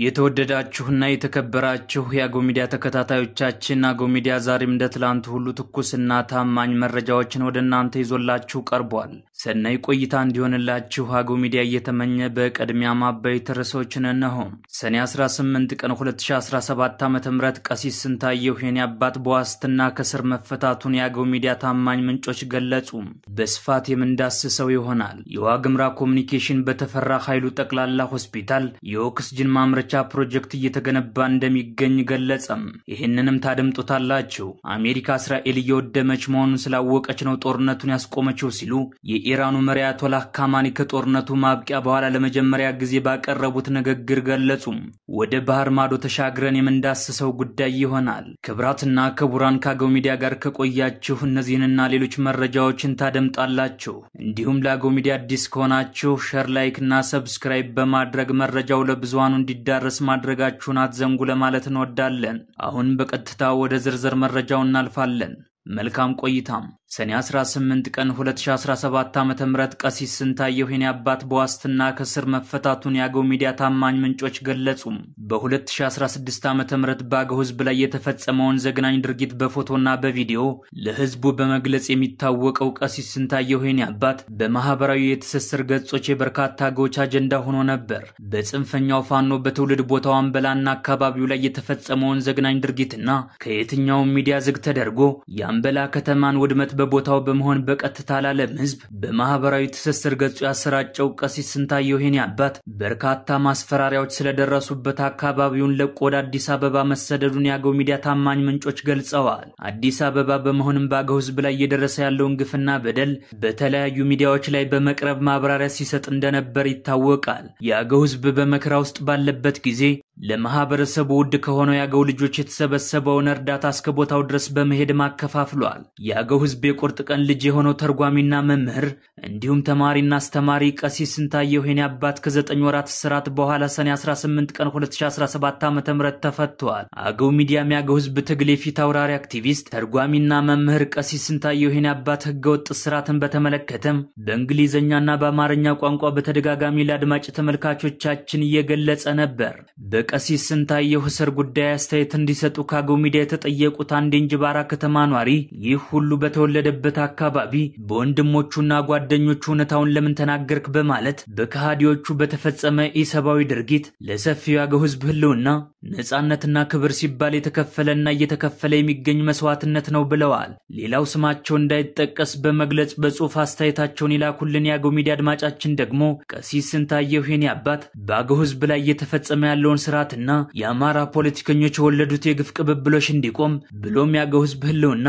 የተወደዳችሁና የተከበራችሁ የአገው ሚዲያ ተከታታዮቻችን አገው ሚዲያ ዛሬም እንደትላንቱ ሁሉ ትኩስና ታማኝ መረጃዎችን ወደናንተ ይዞላችሁ ቀርቧል። ሰናይ ቆይታ እንዲሆንላችሁ አገው ሚዲያ እየተመኘ በቀድሚያ ማባይት ርዕሶችን እነሆ። ሰኔ 18 ቀን 2017 ዓ.ም ቀሲስ ስንታየሁ የኔ አባት በዋስትና ከስር መፈታቱን የአገው ሚዲያ ታማኝ ምንጮች ገለጹ። በስፋት የምንዳስሰው ይሆናል። የዋግምራ ኮሙኒኬሽን በተፈራ ኃይሉ ጠቅላላ ሆስፒታል የኦክስጅን ማምረቻ ፕሮጀክት እየተገነባ እንደሚገኝ ገለጸም። ይሄንንም ታደምጡታላችሁ። አሜሪካ እስራኤል እየወደመች መሆኑን ስላወቀች ነው ጦርነቱን ያስቆመችው ሲሉ የኢራኑ መሪ አያቶላህ ካማኒ ከጦርነቱ ማብቂያ በኋላ ለመጀመሪያ ጊዜ ባቀረቡት ንግግር ገለጹ። ወደ ባህር ማዶ ተሻግረን የምንዳስሰው ጉዳይ ይሆናል። ክብራትና ክቡራን ከአገው ሚዲያ ጋር ከቆያችሁ እነዚህንና ሌሎች መረጃዎችን ታደምጣላችሁ። እንዲሁም ለአገው ሚዲያ አዲስ ከሆናችሁ ሼር፣ ላይክ እና ሰብስክራይብ በማድረግ መረጃው ለብዙሃኑ እንዲዳረስ ማድረጋችሁን አትዘንጉ ለማለት እንወዳለን። አሁን በቀጥታ ወደ ዝርዝር መረጃው እናልፋለን። መልካም ቆይታም። ሰኔ 18 ቀን 2017 ዓ.ም ቀሲስ ስንታየሁ የኔ አባት በዋስትና ከስር መፈታቱን የአገው ሚዲያ ታማኝ ምንጮች ገለጹ። በ2016 ዓ.ም በአገው ህዝብ ላይ የተፈጸመውን ዘግናኝ ድርጊት በፎቶና በቪዲዮ ለህዝቡ በመግለጽ የሚታወቀው ቀሲስ ስንታየሁ የኔ አባት በማህበራዊ የትስስር ገጾች የበርካታ አገዎች አጀንዳ ሆኖ ነበር። በጽንፈኛው ፋኖ በትውልድ ቦታው አንበላና አካባቢው ላይ የተፈጸመውን ዘግናኝ ድርጊትና ከየትኛው ሚዲያ ዝግ ተደርጎ የአንበላ ከተማን ውድመት በቦታው በመሆን በቀጥታ ለዓለም ህዝብ በማህበራዊ ትስስር ገጹ ያሰራጨው ቀሲስ ስንታየሁ የኔ አባት በርካታ ማስፈራሪያዎች ስለደረሱበት አካባቢውን ለቆ ወደ አዲስ አበባ መሰደዱን የአገው ሚዲያ ታማኝ ምንጮች ገልጸዋል። አዲስ አበባ በመሆንም በአገው ህዝብ ላይ እየደረሰ ያለውን ግፍና በደል በተለያዩ ሚዲያዎች ላይ በመቅረብ ማብራሪያ ሲሰጥ እንደነበር ይታወቃል። የአገው ህዝብ በመከራ ውስጥ ባለበት ጊዜ ለማህበረሰቡ ውድ ከሆነው የአገው ልጆች የተሰበሰበውን እርዳታ እስከ ቦታው ድረስ በመሄድ ማከፋፍሏል። የአገው ህዝብ የቁርጥ ቀን ልጅ የሆነው ተርጓሚና መምህር እንዲሁም ተማሪና አስተማሪ ቀሲስ ስንታየሁ የኔ አባት ከ9 ወራት እስራት በኋላ ሰኔ 18 ቀን 2017 ዓ.ም ተፈቷል። አገው ሚዲያም የአገው ህዝብ ትግል የፊት አውራሪ አክቲቪስት ተርጓሚና መምህር ቀሲስ ስንታየሁ የኔ አባት ህገወጥ እስራትን በተመለከተም በእንግሊዝኛና በአማርኛ ቋንቋ በተደጋጋሚ ለአድማጭ ተመልካቾቻችን እየገለጸ ነበር። ቀሲስ ስንታየሁ እስር ጉዳይ አስተያየት እንዲሰጡ ከአገው ሚዲያ የተጠየቁት አንድ እንጅባራ ከተማ ኗሪ ይህ ሁሉ በተወለደበት አካባቢ በወንድሞቹና ጓደኞቹ እውነታውን ለምን ተናገርክ በማለት በከሃዲዎቹ በተፈጸመ ኢሰባዊ ድርጊት ለሰፊው የአገው ህዝብ ህልውና ነጻነትና ክብር ሲባል የተከፈለና እየተከፈለ የሚገኝ መስዋዕትነት ነው ብለዋል። ሌላው ስማቸው እንዳይጠቀስ በመግለጽ በጽሁፍ አስተያየታቸውን ይላኩልን የአገው ሚዲያ አድማጫችን ደግሞ ቀሲስ ስንታየሁ የኔ አባት በአገው ህዝብ ላይ እየተፈጸመ ያለውን ስራትና የአማራ ፖለቲከኞች የወለዱት የግፍ ቅብብሎሽ እንዲቆም ብሎም የአገው ህዝብ ህልውና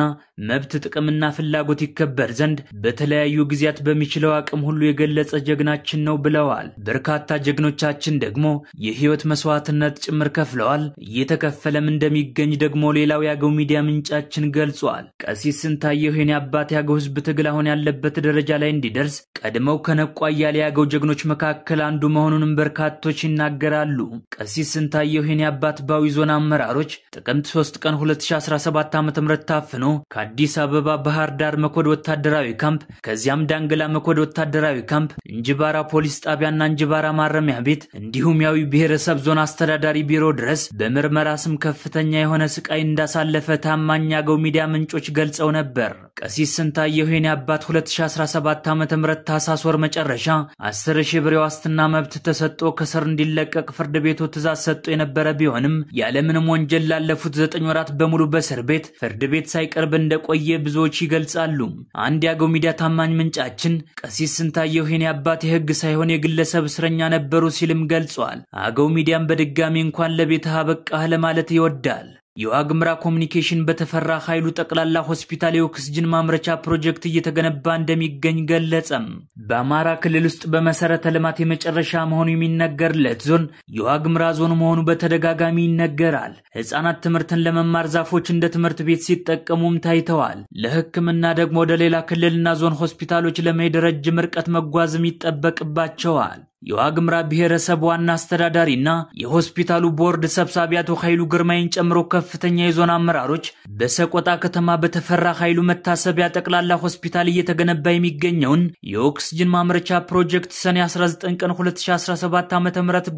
መብት ጥቅምና ፍላጎት ይከበር ዘንድ በተለያዩ ጊዜያት በሚችለው አቅም ሁሉ የገለጸ ጀግናችን ነው ብለዋል። በርካታ ጀግኖቻችን ደግሞ የህይወት መስዋዕትነት ጭምር ከፍለዋል፣ እየተከፈለም እንደሚገኝ ደግሞ ሌላው የአገው ሚዲያ ምንጫችን ገልጿል። ቀሲስ ስንታየሁ የኔ አባት የአገው ህዝብ ትግል አሁን ያለበት ደረጃ ላይ እንዲደርስ ቀድመው ከነቋ ያለ የአገው ጀግኖች መካከል አንዱ መሆኑንም በርካቶች ይናገራሉ። ቀሲስ ስንታየሁ የኔ አባት ባዊ ዞን አመራሮች ጥቅምት 3 ቀን 2017 ዓ.ም ታፍኖ ከአዲስ አበባ ባህር ዳር መኮድ ወታደራዊ ካምፕ ከዚያም ዳንግላ መኮድ ወታደራዊ ካምፕ እንጅባራ ፖሊስ ጣቢያና እንጅባራ ማረሚያ ቤት እንዲሁም ያዊ ብሔረሰብ ዞን አስተዳዳሪ ቢሮ ድረስ በምርመራ ስም ከፍተኛ የሆነ ስቃይ እንዳሳለፈ ታማኝ የአገው ሚዲያ ምንጮች ገልጸው ነበር። ቀሲስ ስንታየሁ የኔ አባት 2017 ዓ.ም ታህሳስ ወር መጨረሻ 10,000 ብር ዋስትና መብት ተሰጥቶ ከስር እንዲለቀቅ ፍርድ ቤቱ ትዕዛዝ ሰጥቶ የነበረ ቢሆንም ያለምንም ወንጀል ላለፉት 9 ወራት በሙሉ በእስር ቤት ፍርድ ቤት ሳይቀርብ እንደቆየ ብዙዎች ይገልጻሉ። አንድ የአገው ሚዲያ ታማኝ ምንጫችን ቀሲስ ስንታየሁ የኔ አባት የህግ ሳይሆን የግለሰብ እስረኛ ነበሩ ሲልም ገልጿል። አገው ሚዲያም በድጋሚ እንኳን ለቤትህ አበቃህ ለማለት ይወዳል። የዋግምራ ኮሙኒኬሽን በተፈራ ኃይሉ ጠቅላላ ሆስፒታል የኦክስጅን ማምረቻ ፕሮጀክት እየተገነባ እንደሚገኝ ገለጸም። በአማራ ክልል ውስጥ በመሰረተ ልማት የመጨረሻ መሆኑ የሚነገርለት ዞን የዋግምራ ዞን መሆኑ በተደጋጋሚ ይነገራል። ህፃናት ትምህርትን ለመማር ዛፎች እንደ ትምህርት ቤት ሲጠቀሙም ታይተዋል። ለህክምና ደግሞ ወደ ሌላ ክልልና ዞን ሆስፒታሎች ለመሄድ ረጅም ርቀት መጓዝም ይጠበቅባቸዋል። የዋግምራ ብሔረሰብ ዋና አስተዳዳሪና የሆስፒታሉ ቦርድ ሰብሳቢ አቶ ኃይሉ ግርማይን ጨምሮ ከፍተኛ የዞን አመራሮች በሰቆጣ ከተማ በተፈራ ኃይሉ መታሰቢያ ጠቅላላ ሆስፒታል እየተገነባ የሚገኘውን የኦክስጅን ማምረቻ ፕሮጀክት ሰኔ 19 ቀን 2017 ዓ.ም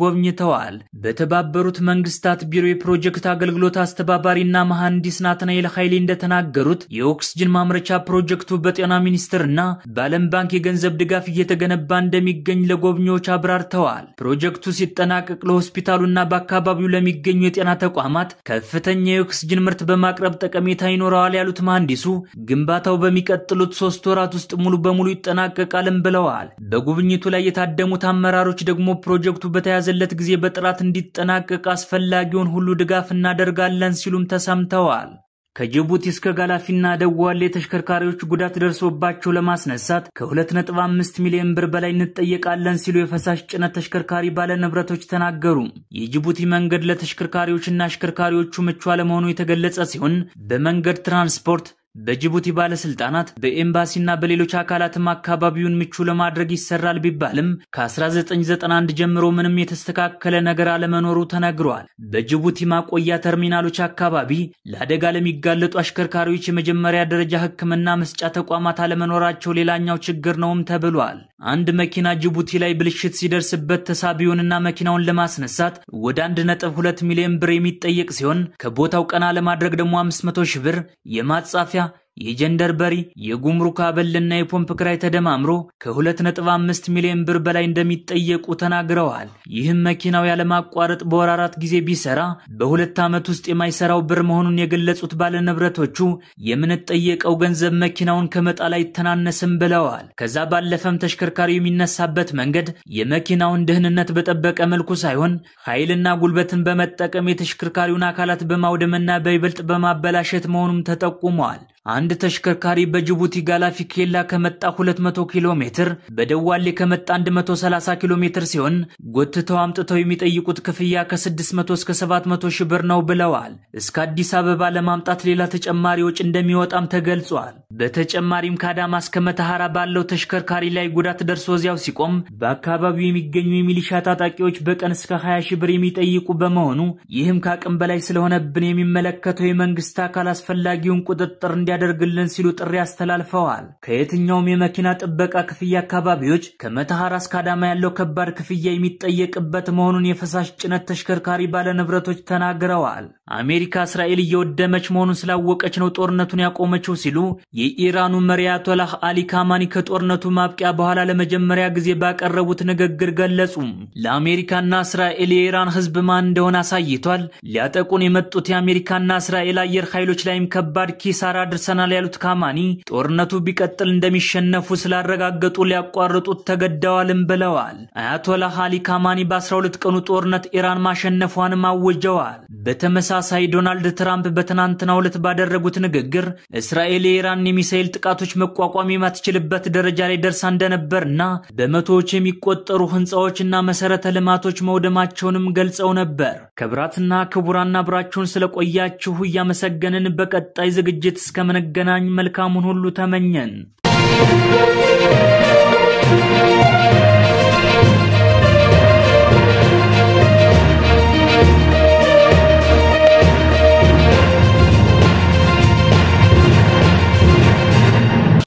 ጎብኝተዋል። በተባበሩት መንግስታት ቢሮ የፕሮጀክት አገልግሎት አስተባባሪና መሐንዲስ ናትናኤል ኃይሌ እንደተናገሩት የኦክስጅን ማምረቻ ፕሮጀክቱ በጤና ሚኒስቴርና በዓለም ባንክ የገንዘብ ድጋፍ እየተገነባ እንደሚገኝ ለጎብኚዎች አብራርተዋል። ፕሮጀክቱ ሲጠናቀቅ ለሆስፒታሉና በአካባቢው ለሚገኙ የጤና ተቋማት ከፍተኛ የኦክስጅን ምርት በማቅረብ ጠቀሜታ ይኖረዋል ያሉት መሐንዲሱ ግንባታው በሚቀጥሉት 3 ወራት ውስጥ ሙሉ በሙሉ ይጠናቀቃልም ብለዋል። በጉብኝቱ ላይ የታደሙት አመራሮች ደግሞ ፕሮጀክቱ በተያዘለት ጊዜ በጥራት እንዲጠናቀቅ አስፈላጊውን ሁሉ ድጋፍ እናደርጋለን ሲሉም ተሰምተዋል። ከጅቡቲ እስከ ጋላፊና ደዋሌ ተሽከርካሪዎች ጉዳት ደርሶባቸው ለማስነሳት ከ2.5 ሚሊዮን ብር በላይ እንጠየቃለን ሲሉ የፈሳሽ ጭነት ተሽከርካሪ ባለ ንብረቶች ተናገሩ። የጅቡቲ መንገድ ለተሽከርካሪዎችና አሽከርካሪዎቹ ምቹ አለመሆኑ የተገለጸ ሲሆን በመንገድ ትራንስፖርት በጅቡቲ ባለስልጣናት በኤምባሲና በሌሎች አካላትም አካባቢውን ምቹ ለማድረግ ይሰራል ቢባልም ከ1991 ጀምሮ ምንም የተስተካከለ ነገር አለመኖሩ ተነግሯል። በጅቡቲ ማቆያ ተርሚናሎች አካባቢ ለአደጋ ለሚጋለጡ አሽከርካሪዎች የመጀመሪያ ደረጃ ሕክምና መስጫ ተቋማት አለመኖራቸው ሌላኛው ችግር ነውም ተብሏል። አንድ መኪና ጅቡቲ ላይ ብልሽት ሲደርስበት ተሳቢውንና መኪናውን ለማስነሳት ወደ 1.2 ሚሊዮን ብር የሚጠየቅ ሲሆን ከቦታው ቀና ለማድረግ ደግሞ 500 ሺህ ብር የማጻፊያ የጀንደርበሪ የጉምሩክ አበልና የፖምፕ ክራይ ተደማምሮ ከ2.5 ሚሊዮን ብር በላይ እንደሚጠየቁ ተናግረዋል። ይህም መኪናው ያለማቋረጥ በወር 4 ጊዜ ቢሰራ በ2 ዓመት ውስጥ የማይሰራው ብር መሆኑን የገለጹት ባለ ንብረቶቹ የምንጠየቀው ገንዘብ መኪናውን ከመጣል አይተናነስም ብለዋል። ከዛ ባለፈም ተሽከርካሪው የሚነሳበት መንገድ የመኪናውን ደህንነት በጠበቀ መልኩ ሳይሆን ኃይልና ጉልበትን በመጠቀም የተሽከርካሪውን አካላት በማውደምና በይበልጥ በማበላሸት መሆኑም ተጠቁሟል። አንድ ተሽከርካሪ በጅቡቲ ጋላፊ ኬላ ከመጣ 200 ኪሎ ሜትር በደዋሌ ከመጣ 130 ኪሎ ሜትር ሲሆን ጎትተው አምጥተው የሚጠይቁት ክፍያ ከ600 እስከ 700 ሺህ ብር ነው ብለዋል። እስከ አዲስ አበባ ለማምጣት ሌላ ተጨማሪ ወጪ እንደሚወጣም ተገልጿል። በተጨማሪም ከአዳማ እስከ መተሐራ ባለው ተሽከርካሪ ላይ ጉዳት ደርሶ እዚያው ሲቆም በአካባቢው የሚገኙ የሚሊሻ ታጣቂዎች በቀን እስከ 20 ሺህ ብር የሚጠይቁ በመሆኑ ይህም ከአቅም በላይ ስለሆነብን የሚመለከተው የመንግስት አካል አስፈላጊውን ቁጥጥር እንዲያደርግልን ሲሉ ጥሪ አስተላልፈዋል። ከየትኛውም የመኪና ጥበቃ ክፍያ አካባቢዎች ከመተሐራ እስከ አዳማ ያለው ከባድ ክፍያ የሚጠየቅበት መሆኑን የፈሳሽ ጭነት ተሽከርካሪ ባለ ንብረቶች ተናግረዋል። አሜሪካ እስራኤል እየወደመች መሆኑን ስላወቀች ነው ጦርነቱን ያቆመችው ሲሉ የኢራኑ መሪ አያቶላህ አሊ ካማኒ ከጦርነቱ ማብቂያ በኋላ ለመጀመሪያ ጊዜ ባቀረቡት ንግግር ገለጹ። ለአሜሪካና እስራኤል የኢራን ህዝብ ማን እንደሆነ አሳይቷል። ሊያጠቁን የመጡት የአሜሪካና እስራኤል አየር ኃይሎች ላይም ከባድ ኪሳራ ደርሰናል ያሉት ካማኒ ጦርነቱ ቢቀጥል እንደሚሸነፉ ስላረጋገጡ ሊያቋርጡት ተገደዋልም ብለዋል። አያቶላህ አሊ ካማኒ በ12 ቀኑ ጦርነት ኢራን ማሸነፏንም አውጀዋል። በተመሳሳይ ዶናልድ ትራምፕ በትናንትናው ዕለት ባደረጉት ንግግር እስራኤል የኢራን የሚሳኤል ጥቃቶች መቋቋም የማትችልበት ደረጃ ላይ ደርሳ እንደነበርና በመቶዎች የሚቆጠሩ ህንጻዎችና መሰረተ ልማቶች መውደማቸውንም ገልጸው ነበር። ክቡራትና ክቡራን አብራችሁን ስለቆያችሁ እያመሰገንን በቀጣይ ዝግጅት እስከምንገናኝ መልካሙን ሁሉ ተመኘን።